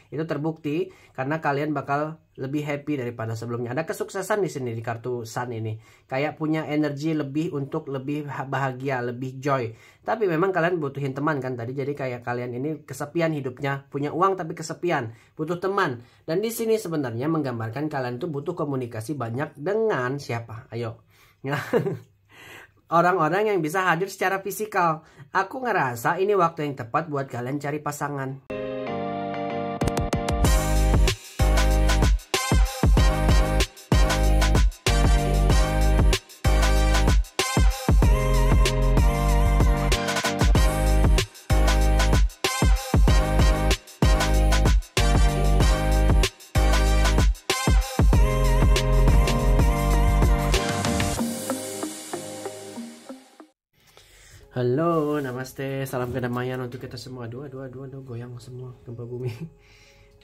Itu terbukti karena kalian bakal lebih happy daripada sebelumnya. Ada kesuksesan di sini di kartu Sun ini. Kayak punya energi lebih untuk lebih bahagia, lebih joy. Tapi memang kalian butuhin teman kan tadi. Jadi kayak kalian ini kesepian hidupnya, punya uang tapi kesepian, butuh teman. Dan di sini sebenarnya menggambarkan kalian tuh butuh komunikasi banyak dengan siapa? Ayo. Ya. Orang-orang yang bisa hadir secara fisikal. Aku ngerasa ini waktu yang tepat buat kalian cari pasangan. Halo, namaste, salam kedamaian untuk kita semua. Aduh, goyang semua gempa bumi.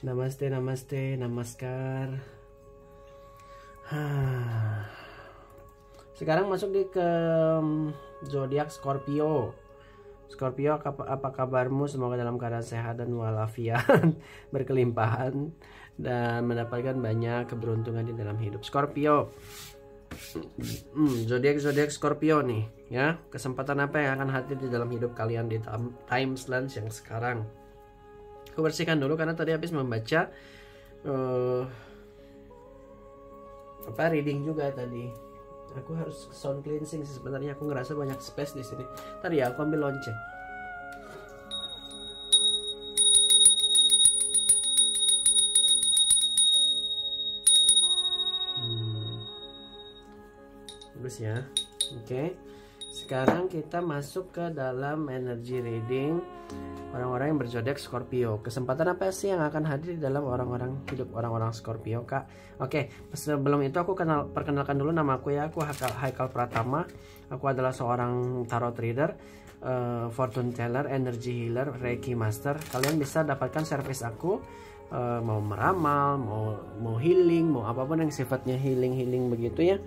Namaste, namaskar. Sekarang masuk ke zodiak Scorpio. Scorpio, apa kabarmu? Semoga dalam keadaan sehat dan walafiat, berkelimpahan dan mendapatkan banyak keberuntungan di dalam hidup. Scorpio. Zodiak Scorpio nih ya, kesempatan apa yang akan hadir di dalam hidup kalian di timeline yang sekarang. Aku bersihkan dulu karena tadi habis membaca reading juga tadi. Aku harus sound cleansing sih sebenarnya. Aku ngerasa banyak space di sini. Tadi ya aku ambil lonceng. Bagus ya. Oke. Sekarang kita masuk ke dalam energy reading orang-orang yang berzodiak Scorpio. Kesempatan apa sih yang akan hadir di dalam hidup orang-orang Scorpio, Kak? Oke, sebelum itu aku perkenalkan dulu nama aku ya. Aku Haikal Pratama. Aku adalah seorang tarot reader, fortune teller, energy healer, reiki master. Kalian bisa dapatkan service aku. Mau meramal, mau healing, mau apapun yang sifatnya healing begitu ya.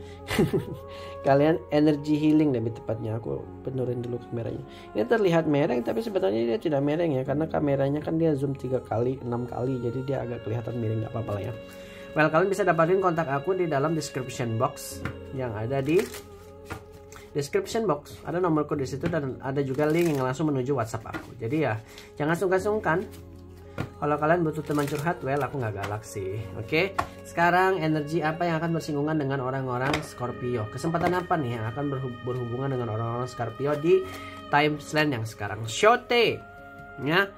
Kalian energy healing lebih tepatnya. Aku benerin dulu kameranya. Ini terlihat mereng tapi sebenarnya dia tidak mereng ya, karena kameranya kan dia zoom 3 kali 6 kali, jadi dia agak kelihatan miring, nggak apa-apa lah ya. Well, kalian bisa dapatin kontak aku di dalam description box yang ada di description box. Ada nomorku di situ dan ada juga link yang langsung menuju WhatsApp aku. Jadi ya jangan sungkan-sungkan. Kalau kalian butuh teman curhat, well aku nggak galak sih. Oke. Sekarang energi apa yang akan bersinggungan dengan orang-orang Scorpio? Kesempatan apa nih yang akan berhubungan dengan orang-orang Scorpio di timeline yang sekarang? Shote. Ya.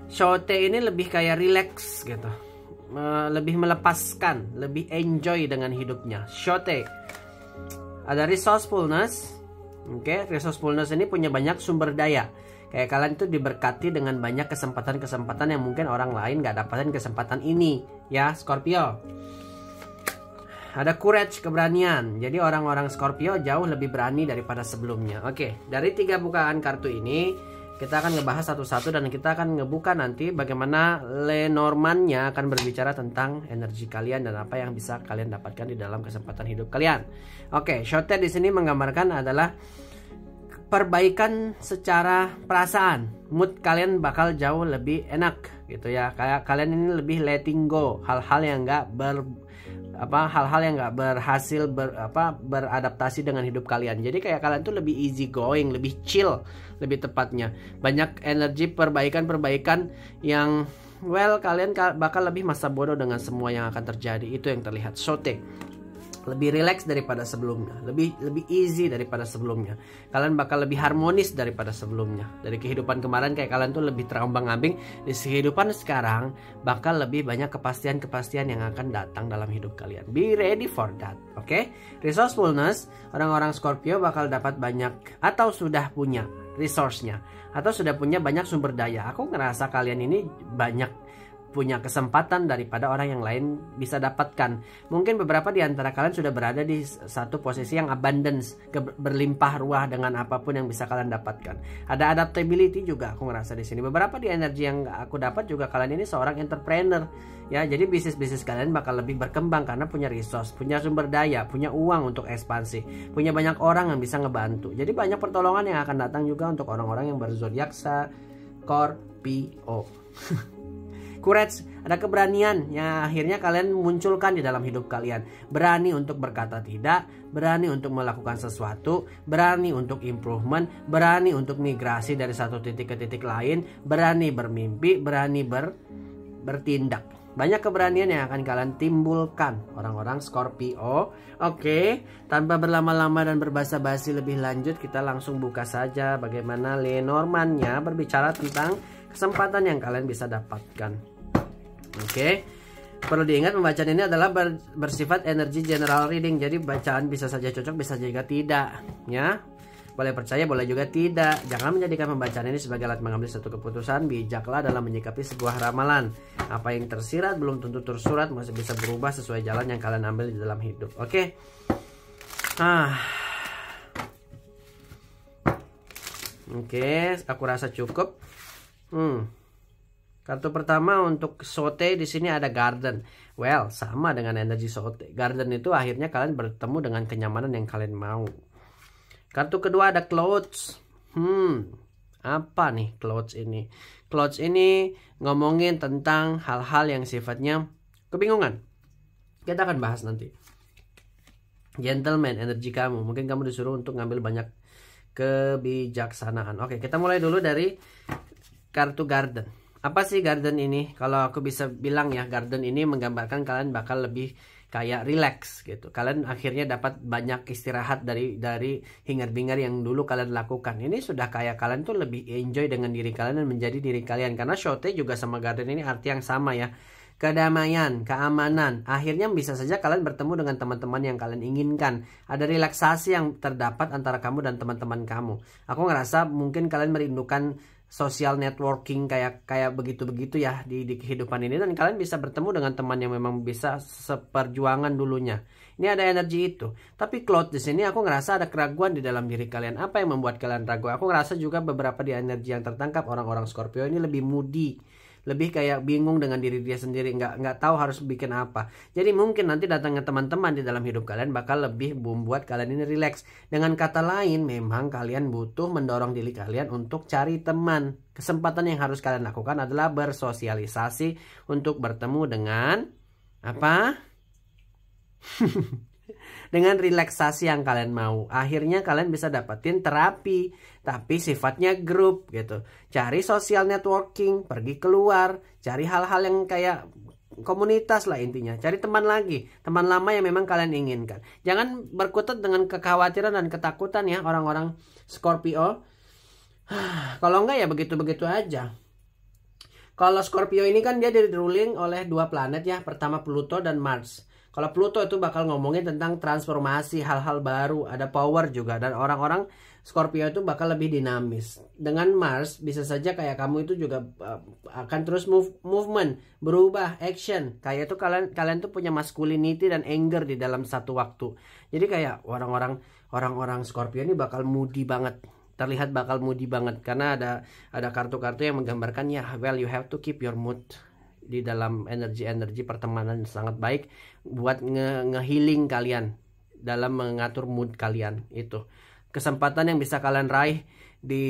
Shote ini lebih kayak relax gitu. Lebih melepaskan, lebih enjoy dengan hidupnya. Shote. Ada resourcefulness. Oke, resourcefulness ini punya banyak sumber daya. Kayak kalian tuh diberkati dengan banyak kesempatan-kesempatan yang mungkin orang lain gak dapatin kesempatan ini. Ya, Scorpio. Ada courage, keberanian. Jadi orang-orang Scorpio jauh lebih berani daripada sebelumnya. Oke, dari 3 bukaan kartu ini kita akan ngebahas satu-satu dan kita akan ngebuka nanti bagaimana Lenormand-nya akan berbicara tentang energi kalian dan apa yang bisa kalian dapatkan di dalam kesempatan hidup kalian. Oke, shotnya di sini menggambarkan adalah perbaikan secara perasaan. Mood kalian bakal jauh lebih enak gitu ya. Kayak kalian ini lebih letting go hal-hal yang enggak berhasil beradaptasi dengan hidup kalian. Jadi kayak kalian tuh lebih easy going, lebih chill, lebih tepatnya. Banyak energi perbaikan yang well kalian bakal lebih masa bodoh dengan semua yang akan terjadi. Itu yang terlihat. Sote. Lebih relax daripada sebelumnya, lebih easy daripada sebelumnya. Kalian bakal lebih harmonis daripada sebelumnya. Dari kehidupan kemarin kayak kalian tuh lebih terombang-ambing, di kehidupan sekarang bakal lebih banyak kepastian-kepastian yang akan datang dalam hidup kalian. Be ready for that, oke? Resourcefulness, orang-orang Scorpio bakal dapat banyak atau sudah punya resource-nya atau sudah punya banyak sumber daya. Aku ngerasa kalian ini banyak punya kesempatan daripada orang yang lain bisa dapatkan. Mungkin beberapa di antara kalian sudah berada di satu posisi yang abundance, berlimpah ruah dengan apapun yang bisa kalian dapatkan. Ada adaptability juga aku ngerasa di sini. Beberapa di energi yang aku dapat juga kalian ini seorang entrepreneur. Ya, jadi bisnis kalian bakal lebih berkembang karena punya resource, punya sumber daya, punya uang untuk ekspansi, punya banyak orang yang bisa ngebantu. Jadi banyak pertolongan yang akan datang juga untuk orang-orang yang berzodiak Scorpio. Courage, ada keberanian yang akhirnya kalian munculkan di dalam hidup kalian. Berani untuk berkata tidak, berani untuk melakukan sesuatu, berani untuk improvement, berani untuk migrasi dari satu titik ke titik lain, berani bermimpi, berani bertindak. Banyak keberanian yang akan kalian timbulkan orang-orang Scorpio. Oke, tanpa berlama-lama dan berbasa-basi lebih lanjut, kita langsung buka saja bagaimana Lenormand-nya berbicara tentang kesempatan yang kalian bisa dapatkan. Oke, perlu diingat pembacaan ini adalah bersifat energi general reading. Jadi bacaan bisa saja cocok, bisa juga tidak, ya. Boleh percaya, boleh juga tidak. Jangan menjadikan pembacaan ini sebagai alat mengambil satu keputusan. Bijaklah dalam menyikapi sebuah ramalan. Apa yang tersirat belum tentu tersurat, masih bisa berubah sesuai jalan yang kalian ambil di dalam hidup. Oke. Oke, aku rasa cukup. Kartu pertama untuk Sote, di sini ada Garden. Well, sama dengan energi Sote. Garden itu akhirnya kalian bertemu dengan kenyamanan yang kalian mau. Kartu kedua ada Clouds. Apa nih Clouds ini? Clouds ini ngomongin tentang hal-hal yang sifatnya kebingungan. Kita akan bahas nanti. Gentleman, energi kamu. Mungkin kamu disuruh untuk ngambil banyak kebijaksanaan. Oke, kita mulai dulu dari kartu Garden. Apa sih Garden ini? Kalau aku bisa bilang ya, Garden ini menggambarkan kalian bakal lebih kayak relax gitu. Kalian akhirnya dapat banyak istirahat dari hingar-bingar yang dulu kalian lakukan. Ini sudah kayak kalian tuh lebih enjoy dengan diri kalian dan menjadi diri kalian. Karena Shote juga sama Garden ini arti yang sama ya. Kedamaian, keamanan. Akhirnya bisa saja kalian bertemu dengan teman-teman yang kalian inginkan. Ada relaksasi yang terdapat antara kamu dan teman-teman kamu. Aku ngerasa mungkin kalian merindukan social networking kayak begitu-begitu ya di kehidupan ini, dan kalian bisa bertemu dengan teman yang memang bisa seperjuangan dulunya. Ini ada energi itu. Tapi Cloud di sini aku ngerasa ada keraguan di dalam diri kalian. Apa yang membuat kalian ragu? Aku ngerasa juga beberapa di energi yang tertangkap orang-orang Scorpio ini lebih moody, lebih kayak bingung dengan diri dia sendiri, nggak tahu harus bikin apa. Jadi mungkin nanti datangnya teman-teman di dalam hidup kalian bakal lebih membuat kalian ini relax. Dengan kata lain, memang kalian butuh mendorong diri kalian untuk cari teman. Kesempatan yang harus kalian lakukan adalah bersosialisasi untuk bertemu dengan apa? Dengan relaksasi yang kalian mau. Akhirnya kalian bisa dapetin terapi, tapi sifatnya grup gitu. Cari social networking, pergi keluar, cari hal-hal yang kayak komunitas lah intinya. Cari teman lagi, teman lama yang memang kalian inginkan. Jangan berkutat dengan kekhawatiran dan ketakutan ya orang-orang Scorpio. Kalau enggak ya begitu-begitu aja. Kalau Scorpio ini kan dia di-ruling oleh dua planet ya. Pertama Pluto dan Mars. Kalau Pluto itu bakal ngomongin tentang transformasi, hal-hal baru, ada power juga. Dan orang-orang Scorpio itu bakal lebih dinamis. Dengan Mars bisa saja kayak kamu itu juga akan terus movement, berubah, action. Kayak itu kalian tuh punya masculinity dan anger di dalam satu waktu. Jadi kayak orang-orang Scorpio ini bakal moody banget. Terlihat bakal moody banget karena ada kartu-kartu yang menggambarkan ya, well you have to keep your mood di dalam energi pertemanan sangat baik buat nge-healing kalian dalam mengatur mood kalian. Itu kesempatan yang bisa kalian raih di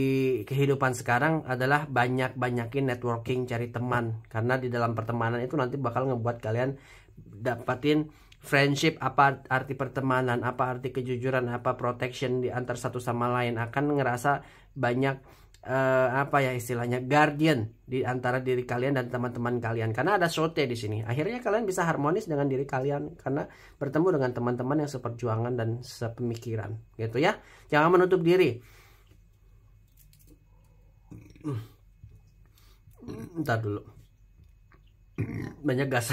kehidupan sekarang adalah banyakin networking, cari teman, karena di dalam pertemanan itu nanti bakal ngebuat kalian dapatin friendship. Apa arti pertemanan, apa arti kejujuran, apa protection di antar satu sama lain. Akan ngerasa banyak apa ya istilahnya, guardian di antara diri kalian dan teman-teman kalian, karena ada Sote di sini. Akhirnya kalian bisa harmonis dengan diri kalian karena bertemu dengan teman-teman yang seperjuangan dan sepemikiran gitu ya. Jangan menutup diri. Ntar dulu, banyak gas.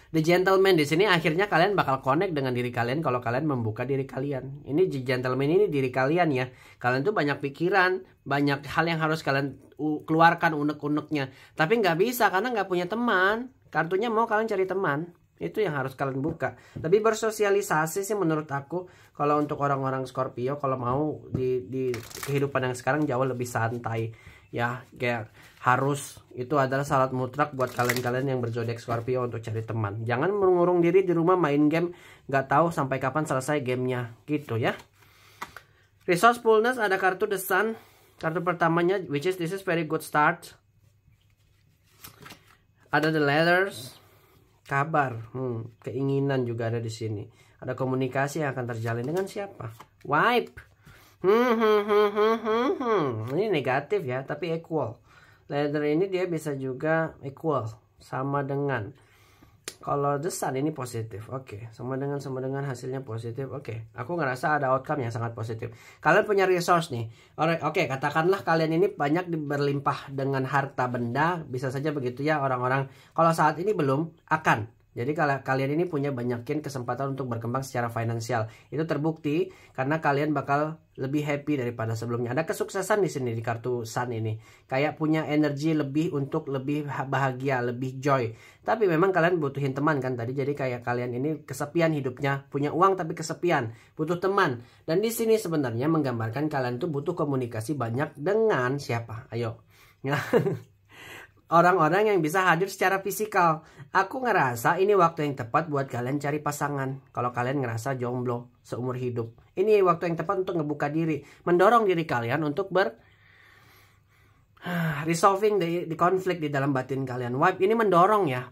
The Gentleman di sini akhirnya kalian bakal connect dengan diri kalian kalau kalian membuka diri kalian. Ini The Gentleman ini diri kalian ya. Kalian tuh banyak pikiran, banyak hal yang harus kalian keluarkan unek-uneknya. Tapi nggak bisa karena nggak punya teman. Kartunya mau kalian cari teman. Itu yang harus kalian buka. Tapi bersosialisasi sih menurut aku, kalau untuk orang-orang Scorpio, kalau mau di kehidupan yang sekarang jauh lebih santai. Ya, kayak harus itu adalah syarat mutlak buat kalian-kalian yang berzodiak Scorpio untuk cari teman. Jangan mengurung diri di rumah main game, nggak tahu sampai kapan selesai gamenya gitu ya. Resourcefulness, ada kartu The Sun. Kartu pertamanya, which is this is very good start. Ada the letters, kabar, keinginan juga ada di sini. Ada komunikasi yang akan terjalin dengan siapa? Wife. Ini negatif ya, tapi equal. Letter ini dia bisa juga equal, sama dengan. Kalau the sun ini positif, oke. Sama dengan hasilnya positif, oke. Aku ngerasa ada outcome yang sangat positif. Kalian punya resource nih. Oke, katakanlah kalian ini banyak berlimpah dengan harta benda, bisa saja begitu ya orang-orang. Kalau saat ini belum, akan. Jadi kalau kalian ini punya banyakin kesempatan untuk berkembang secara finansial. Itu terbukti karena kalian bakal lebih happy daripada sebelumnya. Ada kesuksesan di sini di kartu Sun ini. Kayak punya energi lebih untuk lebih bahagia, lebih joy. Tapi memang kalian butuhin teman kan tadi. Jadi kayak kalian ini kesepian hidupnya, punya uang tapi kesepian, butuh teman. Dan di sini sebenarnya menggambarkan kalian tuh butuh komunikasi banyak dengan siapa? Ayo. Ya. Orang-orang yang bisa hadir secara fisikal. Aku ngerasa ini waktu yang tepat buat kalian cari pasangan. Kalau kalian ngerasa jomblo seumur hidup, ini waktu yang tepat untuk ngebuka diri, mendorong diri kalian untuk resolving di konflik di dalam batin kalian. Wife ini mendorong ya,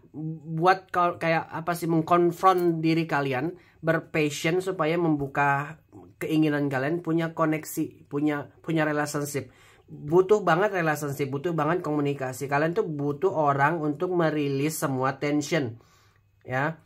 buat kayak apa sih, mengkonfront diri kalian, berpassion supaya membuka keinginan kalian, punya koneksi, punya relationship. Butuh banget relationship, butuh banget komunikasi. Kalian tuh butuh orang untuk merilis semua tension, ya,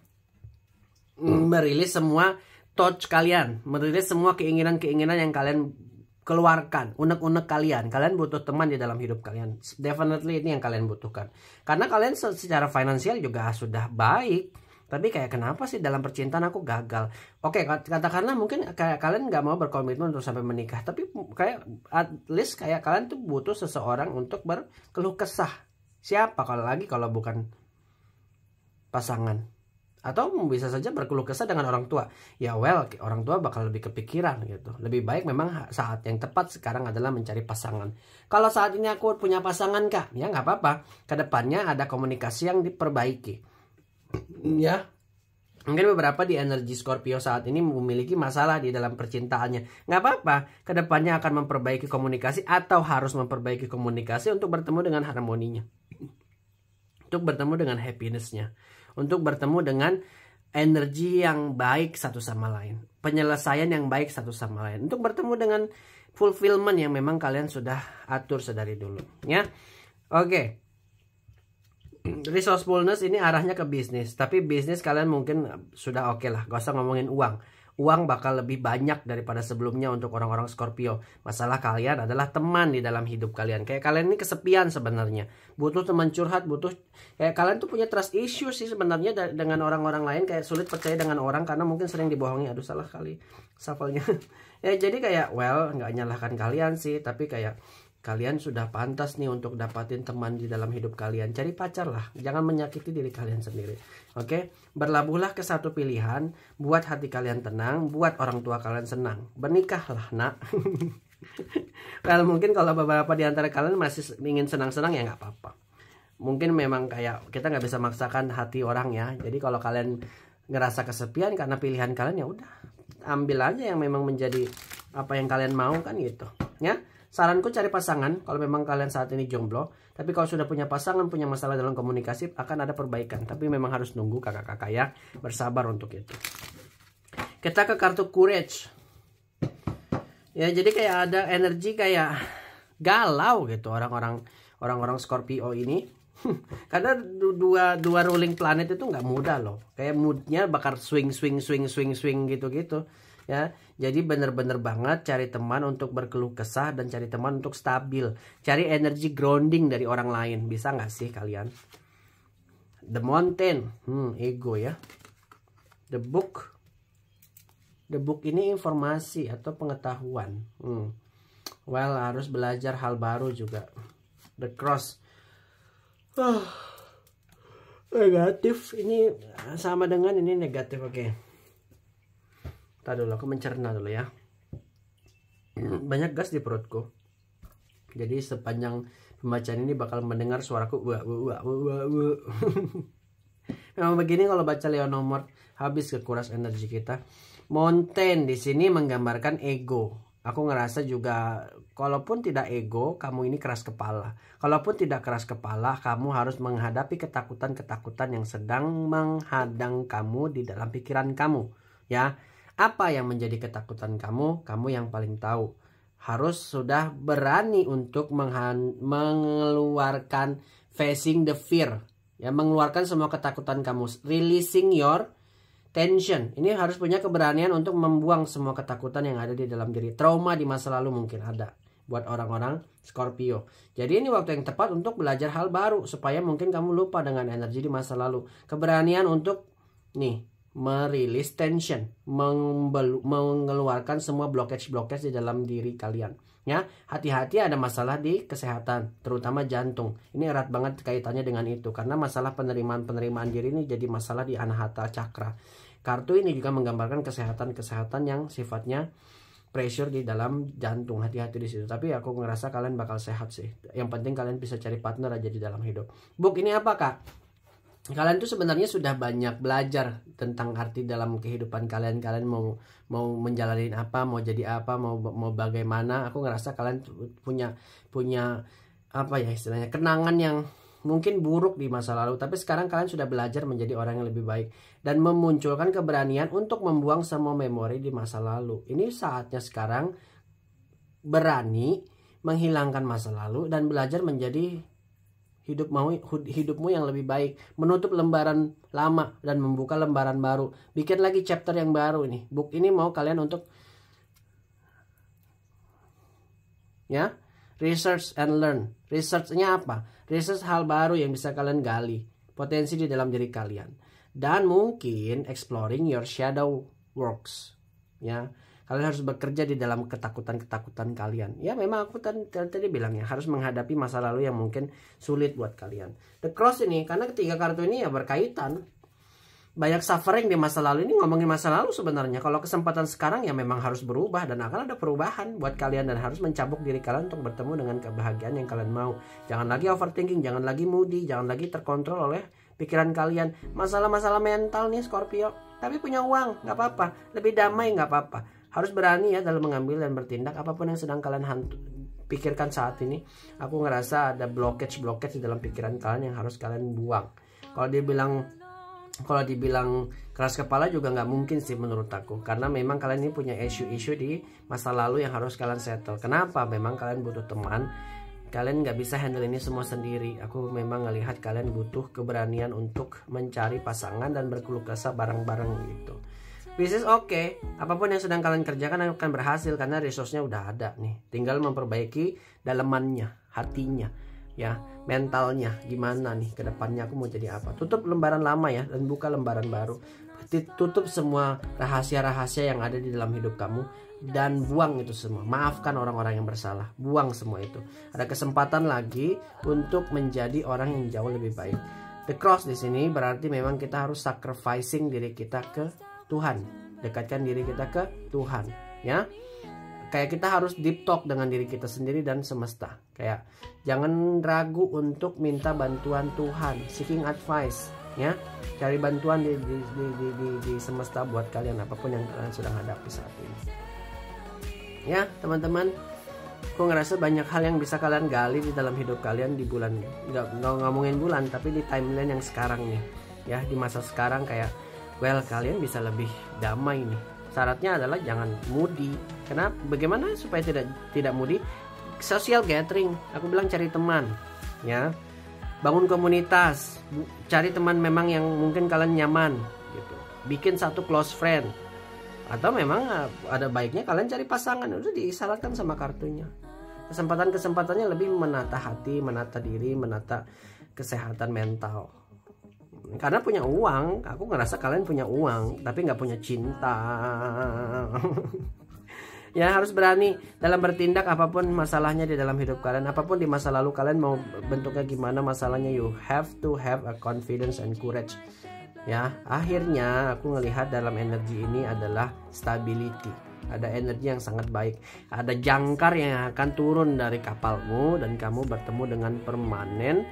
merilis semua thoughts kalian, merilis semua keinginan-keinginan yang kalian keluarkan, unek-unek kalian. Kalian butuh teman di dalam hidup kalian. Definitely ini yang kalian butuhkan. Karena kalian secara finansial juga sudah baik. Tapi kayak kenapa sih dalam percintaan aku gagal? Oke, katakanlah mungkin kayak kalian nggak mau berkomitmen untuk sampai menikah. Tapi kayak at least kayak kalian tuh butuh seseorang untuk berkeluh kesah. Siapa kalau bukan pasangan? Atau bisa saja berkeluh kesah dengan orang tua. Ya well, orang tua bakal lebih kepikiran gitu. Lebih baik memang saat yang tepat sekarang adalah mencari pasangan. Kalau saat ini aku punya pasangan kak, ya nggak apa-apa. Kedepannya ada komunikasi yang diperbaiki. Ya, mungkin beberapa di energi Scorpio saat ini memiliki masalah di dalam percintaannya. Nggak apa-apa, kedepannya akan memperbaiki komunikasi atau harus memperbaiki komunikasi untuk bertemu dengan harmoninya, untuk bertemu dengan happinessnya, untuk bertemu dengan energi yang baik satu sama lain, penyelesaian yang baik satu sama lain, untuk bertemu dengan fulfillment yang memang kalian sudah atur sedari dulu, ya. Oke. Resourcefulness ini arahnya ke bisnis. Tapi bisnis kalian mungkin sudah oke lah. Gak usah ngomongin uang. Uang bakal lebih banyak daripada sebelumnya untuk orang-orang Scorpio. Masalah kalian adalah teman di dalam hidup kalian. Kayak kalian ini kesepian sebenarnya. Butuh teman curhat, kayak kalian tuh punya trust issue sih sebenarnya dengan orang-orang lain. Kayak sulit percaya dengan orang karena mungkin sering dibohongi. Aduh salah kali shuffle-nya. Ya jadi kayak well, nggak nyalahkan kalian sih, tapi kayak kalian sudah pantas nih untuk dapatin teman di dalam hidup kalian. Cari pacar lah, jangan menyakiti diri kalian sendiri. Oke, berlabuhlah ke satu pilihan, buat hati kalian tenang, buat orang tua kalian senang. Bernikahlah nak. Well, mungkin kalau beberapa di antara kalian masih ingin senang-senang ya nggak apa-apa. Mungkin memang kayak kita nggak bisa maksakan hati orang ya. Jadi kalau kalian ngerasa kesepian karena pilihan kalian, ya udah ambil aja yang memang menjadi apa yang kalian mau kan gitu, ya. Saranku cari pasangan kalau memang kalian saat ini jomblo. Tapi kalau sudah punya pasangan, punya masalah dalam komunikasi, akan ada perbaikan. Tapi memang harus nunggu kakak-kakak ya. Bersabar untuk itu. Kita ke kartu Courage. Ya jadi kayak ada energi kayak galau gitu orang-orang Scorpio ini. Karena dua ruling planet itu nggak mudah loh. Kayak moodnya bakal swing gitu-gitu. Ya, jadi bener-bener banget cari teman untuk berkeluh kesah dan cari teman untuk stabil. Cari energi grounding dari orang lain. Bisa nggak sih kalian? The Mountain, ego ya. The Book. The Book ini informasi atau pengetahuan. Well, harus belajar hal baru juga. The Cross. Negatif. Ini sama dengan ini negatif, oke. Tadi dulu aku mencerna dulu ya. Banyak gas di perutku. Jadi sepanjang pembacaan ini bakal mendengar suaraku Memang begini kalau baca Leonomord, habis kekuras energi kita. Mountain di sini menggambarkan ego. Aku ngerasa juga, kalaupun tidak ego, kamu ini keras kepala. Kalaupun tidak keras kepala, kamu harus menghadapi ketakutan-ketakutan yang sedang menghadang kamu di dalam pikiran kamu. Ya, apa yang menjadi ketakutan kamu? Kamu yang paling tahu. Harus sudah berani untuk mengeluarkan facing the fear. Ya, mengeluarkan semua ketakutan kamu. Releasing your tension. Ini harus punya keberanian untuk membuang semua ketakutan yang ada di dalam diri. Trauma di masa lalu mungkin ada buat orang-orang Scorpio. Jadi ini waktu yang tepat untuk belajar hal baru supaya mungkin kamu lupa dengan energi di masa lalu. Keberanian untuk merilis tension, mengeluarkan semua blockage-blockage di dalam diri kalian. Ya, hati-hati ada masalah di kesehatan, terutama jantung. Ini erat banget kaitannya dengan itu, karena masalah penerimaan diri ini jadi masalah di Anahata Chakra. Kartu ini juga menggambarkan kesehatan yang sifatnya pressure di dalam jantung. Hati-hati di situ. Tapi aku ngerasa kalian bakal sehat sih. Yang penting kalian bisa cari partner aja di dalam hidup. Buk, ini apa kak? Kalian tuh sebenarnya sudah banyak belajar tentang arti dalam kehidupan kalian. Kalian mau menjalani apa, mau jadi apa, mau bagaimana. Aku ngerasa kalian punya apa ya istilahnya, kenangan yang mungkin buruk di masa lalu, tapi sekarang kalian sudah belajar menjadi orang yang lebih baik dan memunculkan keberanian untuk membuang semua memori di masa lalu. Ini saatnya sekarang berani menghilangkan masa lalu dan belajar menjadi hidupmu yang lebih baik, menutup lembaran lama dan membuka lembaran baru, bikin lagi chapter yang baru. Nih book ini mau kalian untuk ya research and learn. Researchnya apa? Research hal baru yang bisa kalian gali, potensi di dalam diri kalian, dan mungkin exploring your shadow works. Ya, kalian harus bekerja di dalam ketakutan-ketakutan kalian. Ya memang aku tadi bilang ya, harus menghadapi masa lalu yang mungkin sulit buat kalian. The Cross ini, karena ketiga kartu ini ya berkaitan. Banyak suffering di masa lalu, ini ngomongin masa lalu sebenarnya. Kalau kesempatan sekarang ya memang harus berubah, dan akan ada perubahan buat kalian, dan harus mencabuk diri kalian untuk bertemu dengan kebahagiaan yang kalian mau. Jangan lagi overthinking, jangan lagi moody, jangan lagi terkontrol oleh pikiran kalian. Masalah-masalah mental nih Scorpio, tapi punya uang nggak apa-apa, lebih damai nggak apa-apa. Harus berani ya dalam mengambil dan bertindak apapun yang sedang kalian pikirkan saat ini. Aku ngerasa ada blockage di dalam pikiran kalian yang harus kalian buang. Kalau dibilang keras kepala juga nggak mungkin sih menurut aku, karena memang kalian ini punya isu-isu di masa lalu yang harus kalian settle. Kenapa? Memang kalian butuh teman. Kalian nggak bisa handle ini semua sendiri. Aku memang ngelihat kalian butuh keberanian untuk mencari pasangan dan berkeluh kesah bareng-bareng gitu. Bisnis oke. Apapun yang sedang kalian kerjakan akan berhasil karena resource-nya udah ada nih. Tinggal memperbaiki dalemannya, hatinya, ya, mentalnya. Gimana nih ke depannya aku mau jadi apa. Tutup lembaran lama ya dan buka lembaran baru. Tutup semua rahasia-rahasia yang ada di dalam hidup kamu dan buang itu semua. Maafkan orang-orang yang bersalah. Buang semua itu. Ada kesempatan lagi untuk menjadi orang yang jauh lebih baik. The Cross di sini berarti memang kita harus sacrificing diri kita ke Tuhan, dekatkan diri kita ke Tuhan, ya. Kayak kita harus deep talk dengan diri kita sendiri dan semesta. Kayak jangan ragu untuk minta bantuan Tuhan, seeking advice, ya. Cari bantuan di semesta buat kalian apapun yang kalian sedang hadapi saat ini. Ya, teman-teman, aku ngerasa banyak hal yang bisa kalian gali di dalam hidup kalian di bulan, nggak ngomongin bulan, tapi di timeline yang sekarang nih, ya, di masa sekarang kayak kalian bisa lebih damai nih. Syaratnya adalah jangan moody. Kenapa? Bagaimana supaya tidak moody? Social gathering. Aku bilang cari teman, ya. Bangun komunitas. Cari teman memang yang mungkin kalian nyaman, gitu. Bikin satu close friend. Atau memang ada baiknya kalian cari pasangan. Udah diisyaratkan sama kartunya. Kesempatan-kesempatannya lebih menata hati, menata diri, menata kesehatan mental. Karena punya uang, aku ngerasa kalian punya uang, tapi nggak punya cinta. Ya harus berani dalam bertindak apapun masalahnya di dalam hidup kalian, apapun di masa lalu kalian mau bentuknya gimana masalahnya, you have to have a confidence and courage. Ya, akhirnya aku ngelihat dalam energi ini adalah stability. Ada energi yang sangat baik. Ada jangkar yang akan turun dari kapalmu dan kamu bertemu dengan permanen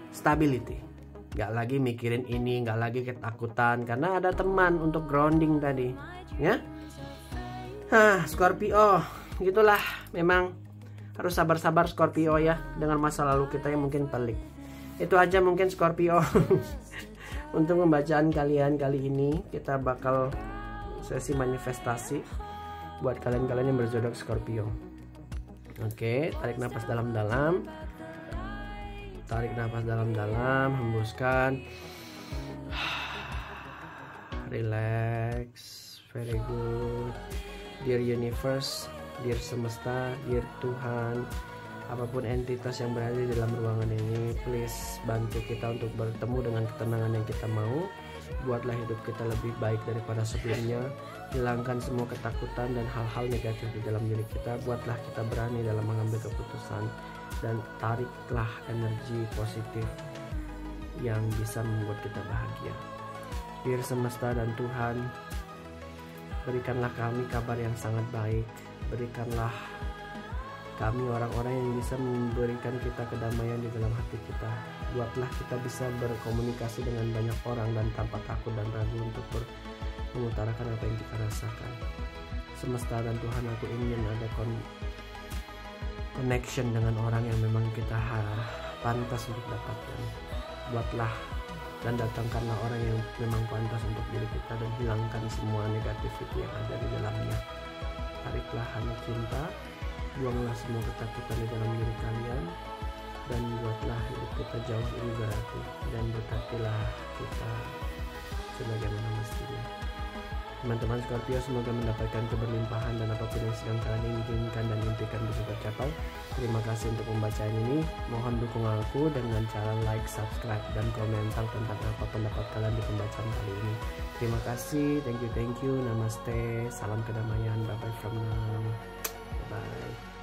stability. Gak lagi mikirin ini, gak lagi ketakutan karena ada teman untuk grounding tadi, ya. Scorpio, gitulah, memang harus sabar-sabar Scorpio ya, dengan masa lalu kita yang mungkin pelik. Itu aja mungkin Scorpio. Untuk pembacaan kalian kali ini, kita bakal sesi manifestasi buat kalian-kalian yang berzodiak Scorpio. Oke, tarik nafas dalam-dalam. Tarik nafas dalam-dalam, hembuskan. Relax, very good. Dear universe, dear semesta, dear Tuhan, apapun entitas yang berada di dalam ruangan ini, please bantu kita untuk bertemu dengan ketenangan yang kita mau. Buatlah hidup kita lebih baik daripada sebelumnya. Hilangkan semua ketakutan dan hal-hal negatif di dalam diri kita. Buatlah kita berani dalam mengambil keputusan, dan tariklah energi positif yang bisa membuat kita bahagia. Dear semesta dan Tuhan, berikanlah kami kabar yang sangat baik. Berikanlah kami orang-orang yang bisa memberikan kita kedamaian di dalam hati kita. Buatlah kita bisa berkomunikasi dengan banyak orang dan tanpa takut dan ragu untuk mengutarakan apa yang kita rasakan. Semesta dan Tuhan, aku ingin ada connection dengan orang yang memang kita pantas untuk dapatkan. Buatlah dan datangkanlah orang yang memang pantas untuk diri kita, dan hilangkan semua negativity yang ada di dalamnya. Tariklah hanya cinta, buanglah semua ketakutan di dalam diri kalian, dan buatlah hidup kita jauh lebih berarti, dan berkatilah kita sebagaimana mestinya. Teman-teman Scorpio, semoga mendapatkan keberlimpahan dan apapun yang sedang kalian inginkan dan impikan bisa tercapai. Terima kasih untuk pembacaan ini. Mohon dukung aku dengan cara like, subscribe, dan komentar tentang apa pendapat kalian di pembacaan kali ini. Terima kasih, thank you, namaste, salam kedamaian, bye bye from now, bye.